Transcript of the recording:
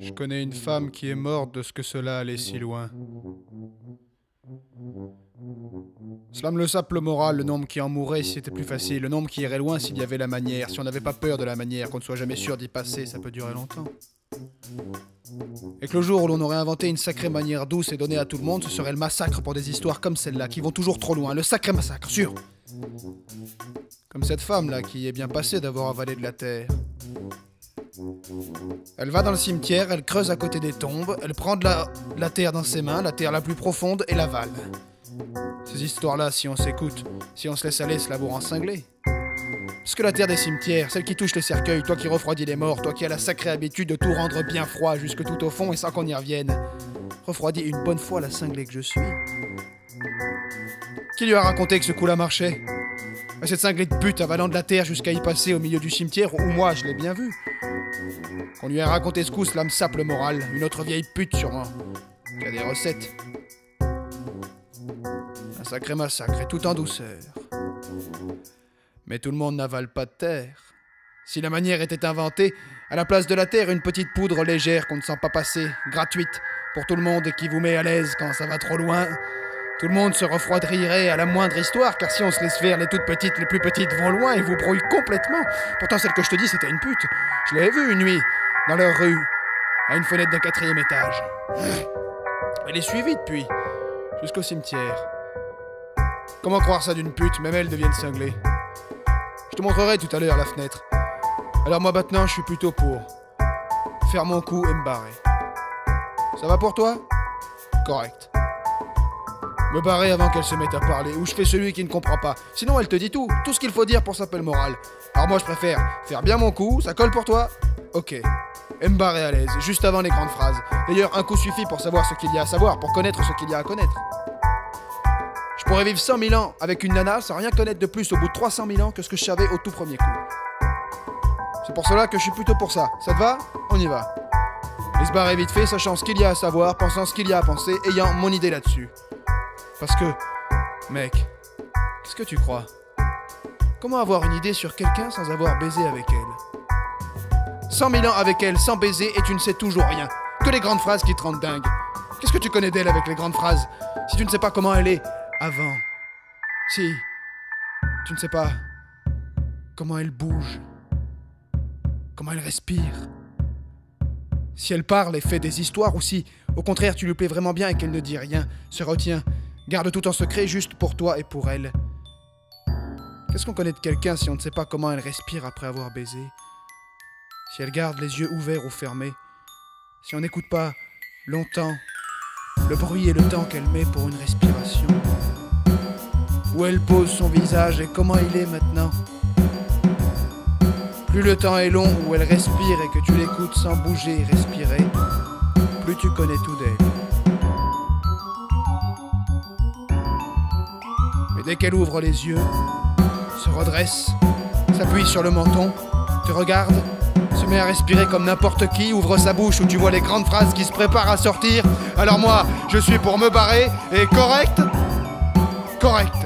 Je connais une femme qui est morte de ce que cela allait si loin. Cela me le sape le moral, le nombre qui en mourrait si c'était plus facile, le nombre qui irait loin s'il y avait la manière, si on n'avait pas peur de la manière, qu'on ne soit jamais sûr d'y passer, ça peut durer longtemps. Et que le jour où l'on aurait inventé une sacrée manière douce et donnée à tout le monde, ce serait le massacre pour des histoires comme celle-là, qui vont toujours trop loin, le sacré massacre, sûr. Comme cette femme-là qui est bien passée d'avoir avalé de la terre. Elle va dans le cimetière, elle creuse à côté des tombes, elle prend de la terre dans ses mains, la terre la plus profonde, et l'avale. Ces histoires-là, si on s'écoute, si on se laisse aller, ce labour en cinglé. Parce que la terre des cimetières, celle qui touche les cercueils, toi qui refroidis les morts, toi qui as la sacrée habitude de tout rendre bien froid jusque tout au fond et sans qu'on y revienne, refroidis une bonne fois la cinglée que je suis. Qui lui a raconté que ce coup-là marchait? Cette cinglée de pute avalant de la terre jusqu'à y passer au milieu du cimetière où moi je l'ai bien vu. Qu'on lui a raconté ce coup, cela me sape le moral, une autre vieille pute sûrement, qui a des recettes. Un sacré massacre et tout en douceur. Mais tout le monde n'avale pas de terre. Si la manière était inventée, à la place de la terre, une petite poudre légère qu'on ne sent pas passer, gratuite, pour tout le monde et qui vous met à l'aise quand ça va trop loin. Tout le monde se refroidirait à la moindre histoire, car si on se laisse faire, les toutes petites, les plus petites vont loin et vous brouillent complètement. Pourtant, celle que je te dis, c'était une pute. Je l'avais vue une nuit, dans leur rue, à une fenêtre d'un 4e étage. Elle est suivie depuis, jusqu'au cimetière. Comment croire ça d'une pute, même elle devienne cinglée? Je te montrerai tout à l'heure la fenêtre. Alors moi maintenant, je suis plutôt pour faire mon coup et me barrer. Ça va pour toi? Correct. Me barrer avant qu'elle se mette à parler, ou je fais celui qui ne comprend pas. Sinon elle te dit tout ce qu'il faut dire pour s'appeler le moral. Alors moi je préfère faire bien mon coup, ça colle pour toi? Ok. Et me barrer à l'aise, juste avant les grandes phrases. D'ailleurs, un coup suffit pour savoir ce qu'il y a à savoir, pour connaître ce qu'il y a à connaître. Je pourrais vivre 100 000 ans avec une nana sans rien connaître de plus au bout de 300 000 ans que ce que je savais au tout premier coup. C'est pour cela que je suis plutôt pour ça. Ça te va? On y va. Et se barrer vite fait, sachant ce qu'il y a à savoir, pensant ce qu'il y a à penser, ayant mon idée là-dessus. Parce que, mec, qu'est-ce que tu crois? Comment avoir une idée sur quelqu'un sans avoir baisé avec elle? 100 000 ans avec elle, sans baiser, et tu ne sais toujours rien. Que les grandes phrases qui te rendent dingue. Qu'est-ce que tu connais d'elle avec les grandes phrases, si tu ne sais pas comment elle est avant? Si tu ne sais pas comment elle bouge, comment elle respire, si elle parle et fait des histoires, ou si, au contraire, tu lui plais vraiment bien et qu'elle ne dit rien, se retient, garde tout en secret juste pour toi et pour elle. Qu'est-ce qu'on connaît de quelqu'un si on ne sait pas comment elle respire après avoir baisé? Si elle garde les yeux ouverts ou fermés? Si on n'écoute pas longtemps le bruit et le temps qu'elle met pour une respiration? Où elle pose son visage et comment il est maintenant? Plus le temps est long, où elle respire et que tu l'écoutes sans bouger et respirer, plus tu connais tout d'elle. Mais dès qu'elle ouvre les yeux, se redresse, s'appuie sur le menton, te regarde, se met à respirer comme n'importe qui, ouvre sa bouche où tu vois les grandes phrases qui se préparent à sortir, alors moi, je suis pour me barrer, et correct? Correct.